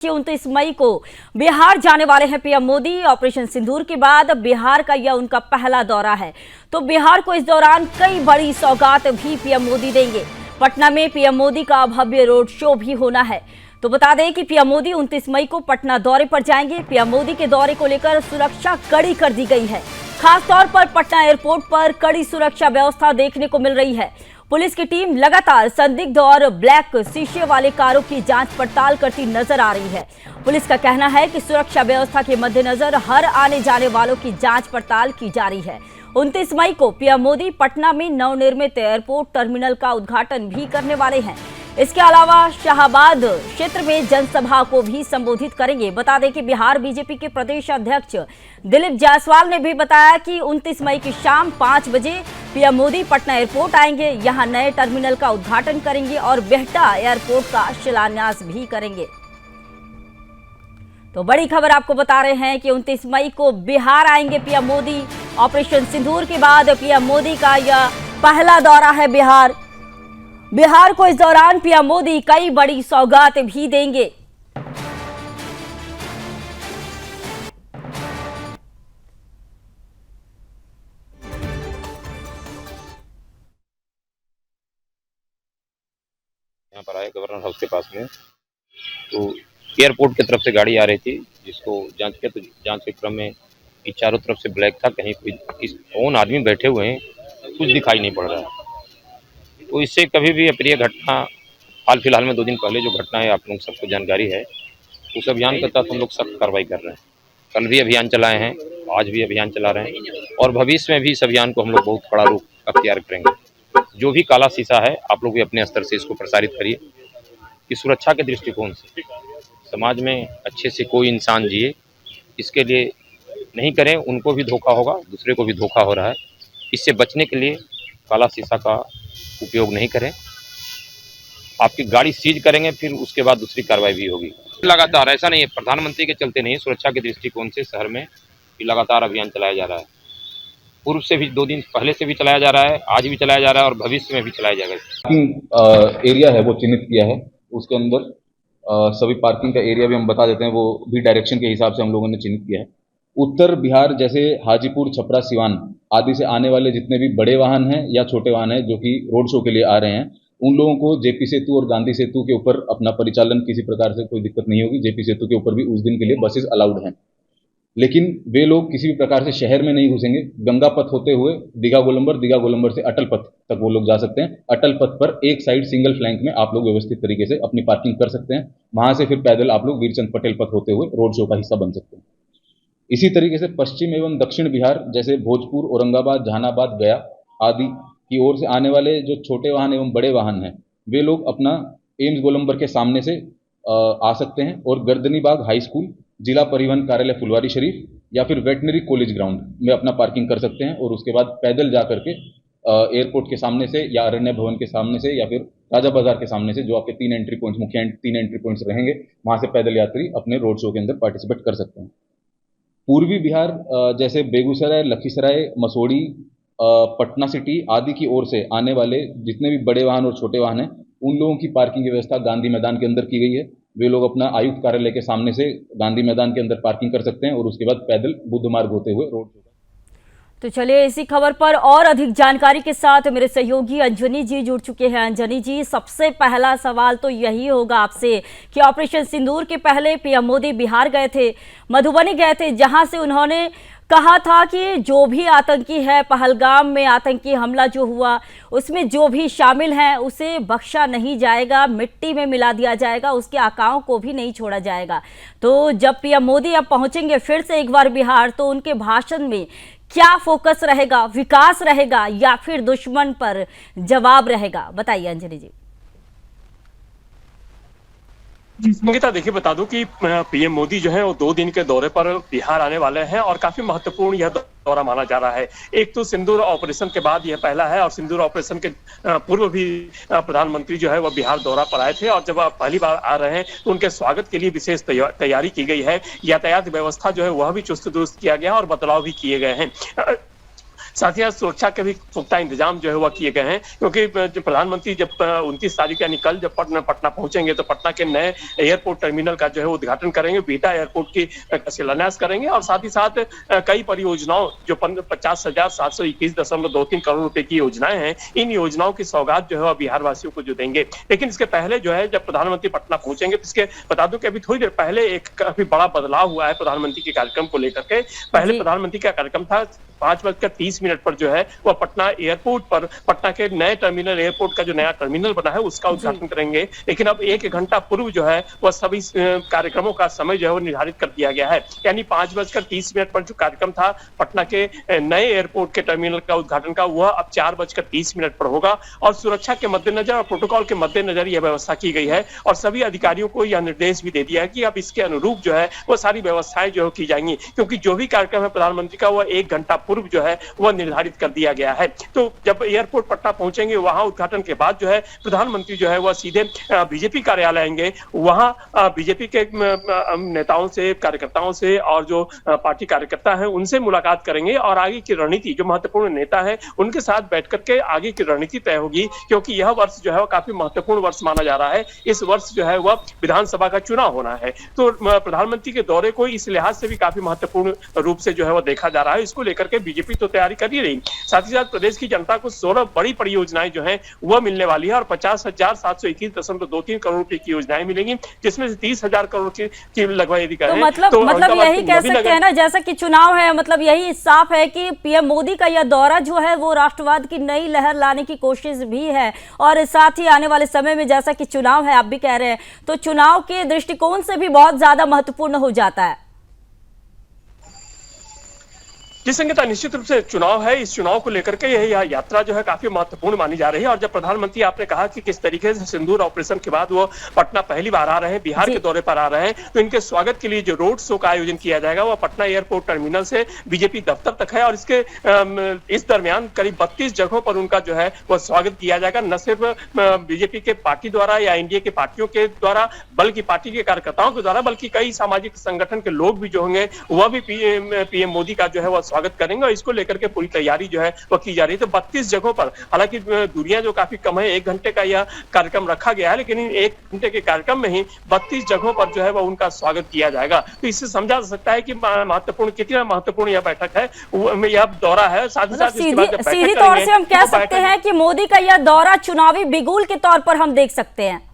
कि 29 मई को बिहार जाने वाले हैं पीएम मोदी। ऑपरेशन सिंदूर के बाद बिहार का यह उनका पहला दौरा है, तो बिहार को इस दौरान कई बड़ी सौगात भी पीएम मोदी देंगे। पटना में पीएम मोदी का भव्य रोड शो भी होना है। तो बता दें कि पीएम मोदी 29 मई को पटना दौरे पर जाएंगे। पीएम मोदी के दौरे को लेकर सुरक्षा कड़ी कर दी गई है। खासतौर पर पटना एयरपोर्ट पर कड़ी सुरक्षा व्यवस्था देखने को मिल रही है। पुलिस की टीम लगातार संदिग्ध और ब्लैक शीशे वाले कारों की जांच पड़ताल करती नजर आ रही है। पुलिस का कहना है कि सुरक्षा व्यवस्था के मद्देनजर हर आने जाने वालों की जांच पड़ताल की जा रही है। 29 मई को पीएम मोदी पटना में नवनिर्मित एयरपोर्ट टर्मिनल का उद्घाटन भी करने वाले हैं। इसके अलावा शाहबाद क्षेत्र में जनसभा को भी संबोधित करेंगे। बता दें कि बिहार बीजेपी के प्रदेश अध्यक्ष दिलीप जायसवाल ने भी बताया कि 29 मई की शाम 5 बजे पीएम मोदी पटना एयरपोर्ट आएंगे, यहां नए टर्मिनल का उद्घाटन करेंगे और बिहटा एयरपोर्ट का शिलान्यास भी करेंगे। तो बड़ी खबर आपको बता रहे हैं कि 29 मई को बिहार आएंगे पीएम मोदी। ऑपरेशन सिंदूर के बाद पीएम मोदी का यह पहला दौरा है बिहार। बिहार को इस दौरान पीएम मोदी कई बड़ी सौगात भी देंगे। यहाँ पर आए गवर्नर हाउस के पास में, तो एयरपोर्ट की तरफ से गाड़ी आ रही थी, जिसको जांच किया तो जांच के क्रम में कि चारों तरफ से ब्लैक था, कहीं कोई कौन आदमी बैठे हुए हैं कुछ दिखाई नहीं पड़ रहा है। तो इससे कभी भी अप्रिय घटना, हाल फिलहाल में 2 दिन पहले जो घटना है आप लोग सबको जानकारी है, उस अभियान के तहत हम लोग सख्त कार्रवाई कर रहे हैं। कल भी अभियान चलाए हैं, आज भी अभियान चला रहे हैं और भविष्य में भी इस अभियान को हम लोग बहुत कड़ा रूप अख्तियार करेंगे। जो भी काला शीशा है आप लोग भी अपने स्तर से इसको प्रसारित करिए कि सुरक्षा के दृष्टिकोण से समाज में अच्छे से कोई इंसान जिए, इसके लिए नहीं करें, उनको भी धोखा होगा, दूसरे को भी धोखा हो रहा है। इससे बचने के लिए काला शीशा का उपयोग नहीं करें। आपकी गाड़ी सीज करेंगे, फिर उसके बाद दूसरी कार्रवाई भी होगी। लगातार ऐसा नहीं है, प्रधानमंत्री के चलते नहीं, सुरक्षा के दृष्टिकोण से शहर में लगातार अभियान चलाया जा रहा है। पूर्व से भी 2 दिन पहले से भी चलाया जा रहा है, आज भी चलाया जा रहा है और भविष्य में भी चलाया जाएगा। पार्किंग एरिया है वो चिन्हित किया है, उसके अंदर सभी पार्किंग का एरिया भी हम बता देते हैं, वो भी डायरेक्शन के हिसाब से हम लोगों ने चिन्हित किया है। उत्तर बिहार जैसे हाजीपुर, छपरा, सिवान आदि से आने वाले जितने भी बड़े वाहन हैं या छोटे वाहन हैं जो कि रोड शो के लिए आ रहे हैं, उन लोगों को जेपी सेतु और गांधी सेतु के ऊपर अपना परिचालन किसी प्रकार से कोई दिक्कत नहीं होगी। जेपी सेतु के ऊपर भी उस दिन के लिए बसेस अलाउड हैं, लेकिन वे लोग किसी भी प्रकार से शहर में नहीं घुसेंगे। गंगा पथ होते हुए दीघा गोलंबर से अटल पथ तक वो लोग जा सकते हैं। अटल पथ पर एक साइड सिंगल फ्लैंक में आप लोग व्यवस्थित तरीके से अपनी पार्किंग कर सकते हैं। वहां से फिर पैदल आप लोग वीरचंद पटेल पथ होते हुए रोड शो का हिस्सा बन सकते हैं। इसी तरीके से पश्चिम एवं दक्षिण बिहार जैसे भोजपुर, औरंगाबाद, जहानाबाद, गया आदि की ओर से आने वाले जो छोटे वाहन एवं बड़े वाहन हैं, वे लोग अपना एम्स गोलंबर के सामने से आ सकते हैं और गर्दनी बाग हाई स्कूल, जिला परिवहन कार्यालय फुलवारी शरीफ या फिर वेटनरी कॉलेज ग्राउंड में अपना पार्किंग कर सकते हैं और उसके बाद पैदल जा करके एयरपोर्ट के सामने से या अरण्य भवन के सामने से या फिर राजा बाजार के सामने से, जो आपके 3 एंट्री पॉइंट्स, मुख्य 3 एंट्री पॉइंट्स रहेंगे, वहां से पैदल यात्री अपने रोड शो के अंदर पार्टिसिपेट कर सकते हैं। पूर्वी बिहार जैसे बेगूसराय, लखीसराय, मसौड़ी, पटना सिटी आदि की ओर से आने वाले जितने भी बड़े वाहन और छोटे वाहन हैं, उन लोगों की पार्किंग की व्यवस्था गांधी मैदान के अंदर की गई है। वे लोग अपना आयुक्त कार्यालय के सामने से गांधी मैदान के अंदर पार्किंग कर सकते हैं और उसके बाद पैदल बुद्ध मार्ग होते हुए रोड। तो चलिए इसी खबर पर और अधिक जानकारी के साथ मेरे सहयोगी अंजनी जी जुड़ चुके हैं। अंजनी जी, सबसे पहला सवाल तो यही होगा आपसे कि ऑपरेशन सिंदूर के पहले पीएम मोदी बिहार गए थे, मधुबनी गए थे, जहां से उन्होंने कहा था कि जो भी आतंकी है, पहलगाम में आतंकी हमला जो हुआ उसमें जो भी शामिल हैं उसे बख्शा नहीं जाएगा, मिट्टी में मिला दिया जाएगा, उसके आकाओं को भी नहीं छोड़ा जाएगा। तो जब पीएम मोदी अब पहुंचेंगे फिर से एक बार बिहार, तो उनके भाषण में क्या फोकस रहेगा? विकास रहेगा या फिर दुश्मन पर जवाब रहेगा? बताइए अंजलि जी। संगीता, देखिए बता दूं कि पीएम मोदी जो है वो 2 दिन के दौरे पर बिहार आने वाले हैं और काफी महत्वपूर्ण यह दौरा माना जा रहा है। एक तो सिंदूर ऑपरेशन के बाद यह पहला है और सिंदूर ऑपरेशन के पूर्व भी प्रधानमंत्री जो है वह बिहार दौरा पर आए थे और जब पहली बार आ रहे हैं तो उनके स्वागत के लिए विशेष तैयारी की गई है। यातायात व्यवस्था जो है वह भी चुस्त दुरुस्त किया गया और बदलाव भी किए गए हैं। साथ ही साथ सुरक्षा के भी पुख्ता इंतजाम जो है वह किए गए हैं, क्योंकि प्रधानमंत्री जब 29 तारीख यानी कल जब पटना पहुंचेंगे तो पटना के नए एयरपोर्ट टर्मिनल का जो है उद्घाटन करेंगे, बिहटा एयरपोर्ट की शिलान्यास करेंगे और साथ ही साथ कई परियोजनाओं जो 50,721.23 करोड़ रुपए की योजनाएं हैं, इन योजनाओं की सौगात जो है बिहार वासियों को जो देंगे। लेकिन इसके पहले जो है जब प्रधानमंत्री पटना पहुंचेंगे तो इसके बता दूं कि अभी थोड़ी देर पहले एक काफी बड़ा बदलाव हुआ है प्रधानमंत्री के कार्यक्रम को लेकर के। पहले प्रधानमंत्री का कार्यक्रम था 5:30 पर जो है वह पटना एयरपोर्ट पर पटना के नए टर्मिनल एयरपोर्ट का जो नया टर्मिनल बना है उसका उद्घाटन करेंगे। लेकिन अब 1 घंटा पूर्व जो है वह सभी कार्यक्रमों का समय जो है वो निर्धारित कर दिया गया है, यानी 5:30 पर जो कार्यक्रम था पटना के नए एयरपोर्ट के टर्मिनल का उद्घाटन का, वह अब 4:30 पर होगा। और सुरक्षा के मद्देनजर और प्रोटोकॉल के मद्देनजर यह व्यवस्था की गई है और सभी अधिकारियों को यह निर्देश भी दे दिया है कि अब इसके अनुरूप जो है वो सारी व्यवस्थाएं जो की जाएंगी, क्योंकि जो भी कार्यक्रम है प्रधानमंत्री का वह 1 घंटा पूर्व जो है वह निर्धारित कर दिया गया है। तो जब एयरपोर्ट पटना पहुंचेंगे वहां उद्घाटन के बाद जो है प्रधानमंत्री जो है वह सीधे बीजेपी कार्यालय आएंगे, वहां बीजेपी के नेताओं से, कार्यकर्ताओं से और जो पार्टी कार्यकर्ता है उनसे मुलाकात करेंगे और आगे की रणनीति, जो महत्वपूर्ण नेता है उनके साथ बैठ करके आगे की रणनीति तय होगी, क्योंकि यह वर्ष जो है वह काफी महत्वपूर्ण वर्ष माना जा रहा है। इस वर्ष जो है वह विधानसभा का चुनाव होना है, तो प्रधानमंत्री के दौरे को इस लिहाज से भी काफी महत्वपूर्ण रूप से जो है वह देखा जा रहा है। इसको लेकर के बीजेपी तो तैयारी कर ही रही, साथ ही साथ प्रदेश की जनता को 16 बड़ी परियोजनाएं जो है वह मिलने वाली है और 50,721.23 करोड़ रुपए की योजनाएं मिलेंगी, जिसमें से 30,000 करोड़ की लगभग यदि तो मतलब यही कह सकते हैं ना, जैसा कि चुनाव है, मतलब यही साफ है कि पीएम मोदी का यह दौरा जो है वो राष्ट्रवाद की नई लहर लाने की कोशिश भी है और साथ ही आने वाले समय में जैसा कि चुनाव है, आप भी कह रहे हैं, तो चुनाव के दृष्टिकोण से भी बहुत ज्यादा महत्वपूर्ण हो जाता है। जी संगीता, निश्चित रूप से चुनाव है, इस चुनाव को लेकर के यह यात्रा जो है काफी महत्वपूर्ण मानी जा रही है। और जब प्रधानमंत्री, आपने कहा कि किस तरीके से सिंदूर ऑपरेशन के बाद वो पटना पहली बार आ रहे हैं, बिहार के दौरे पर आ रहे हैं, तो इनके स्वागत के लिए जो रोड शो का आयोजन किया जाएगा वह पटना एयरपोर्ट टर्मिनल से बीजेपी दफ्तर तक है और इसके इस दरमियान करीब 32 जगहों पर उनका जो है वह स्वागत किया जाएगा, न सिर्फ बीजेपी के पार्टी द्वारा या एनडीए के पार्टियों के द्वारा, बल्कि पार्टी के कार्यकर्ताओं के द्वारा, बल्कि कई सामाजिक संगठन के लोग भी जो होंगे वह भी पीएम मोदी का जो है वह स्वागत करेंगे और इसको लेकर के पूरी तैयारी जो है वो की जा रही है। तो 32 जगहों पर, हालांकि दूरियां जो काफी कम है, 1 घंटे का यह कार्यक्रम रखा गया है, लेकिन इन 1 घंटे के कार्यक्रम में ही 32 जगहों पर जो है वो उनका स्वागत किया जाएगा। तो इससे समझा जा सकता है कि महत्वपूर्ण, कितना महत्वपूर्ण यह बैठक है, यह दौरा है। साथ ही साथ सीधी तौर से हम कह सकते हैं कि मोदी का यह दौरा चुनावी बिगुल के तौर पर हम देख सकते हैं।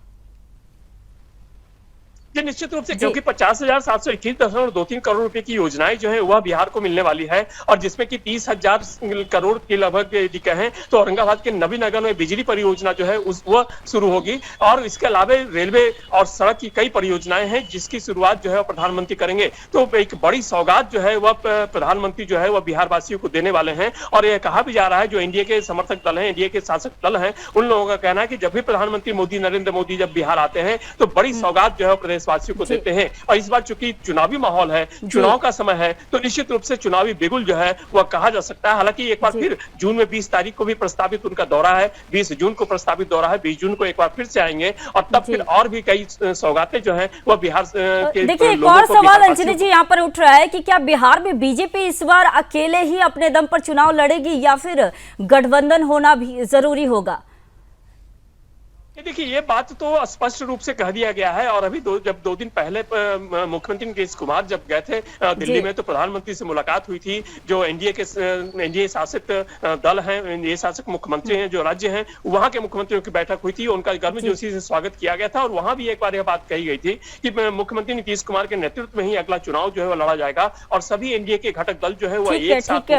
निश्चित रूप से, क्योंकि 50,721.23 करोड़ रुपए की योजनाएं जो है वह बिहार को मिलने वाली है और जिसमें कि 30,000 करोड़ के लगभग यदि कहें तो औरंगाबाद के नबीनगर में बिजली परियोजना जो है वह शुरू होगी और इसके अलावा रेलवे और सड़क की कई परियोजनाएं हैं जिसकी शुरुआत जो है प्रधानमंत्री करेंगे। तो एक बड़ी सौगात जो है वह प्रधानमंत्री जो है वह बिहार वासियों को देने वाले हैं। और यह कहा भी जा रहा है, जो एनडीए के समर्थक दल है, एनडीए के शासक दल है, उन लोगों का कहना है कि जब भी प्रधानमंत्री मोदी, नरेंद्र मोदी जब बिहार आते हैं तो बड़ी सौगात जो है प्रदेश वासियों को देते हैं। और इस बार चूंकि चुनावी माहौल है, चुनाव का समय है, तो निश्चित रूप से चुनावी बिगुल जो है वह कहा जा सकता है। हालांकि एक बार फिर जून में 20 तारीख को भी प्रस्तावित उनका दौरा है, 20 जून को प्रस्तावित दौरा है, 20 जून को एक बार फिर से आएंगे और तब फिर और भी कई सौगातें जो है वह बिहार के देखिए, एक और सवाल अंजलि जी यहाँ पर उठ रहा है कि क्या बिहार में बीजेपी इस बार अकेले ही अपने दम पर चुनाव लड़ेगी या फिर गठबंधन होना भी जरूरी होगा? देखिए, ये बात तो स्पष्ट रूप से कह दिया गया है और अभी जब 2 दिन पहले मुख्यमंत्री नीतीश कुमार जब गए थे दिल्ली में तो प्रधानमंत्री से मुलाकात हुई थी। जो एनडीए शासित दल हैं, एनडीए शासक मुख्यमंत्री हैं, जो राज्य हैं, वहां के मुख्यमंत्रियों की बैठक हुई थी, उनका गर्मजोशी से स्वागत किया गया था और वहां भी एक बार यह बात कही गई थी कि मुख्यमंत्री नीतीश कुमार के नेतृत्व में ही अगला चुनाव जो है वो लड़ा जाएगा और सभी एनडीए के घटक दल जो है वो एक साथ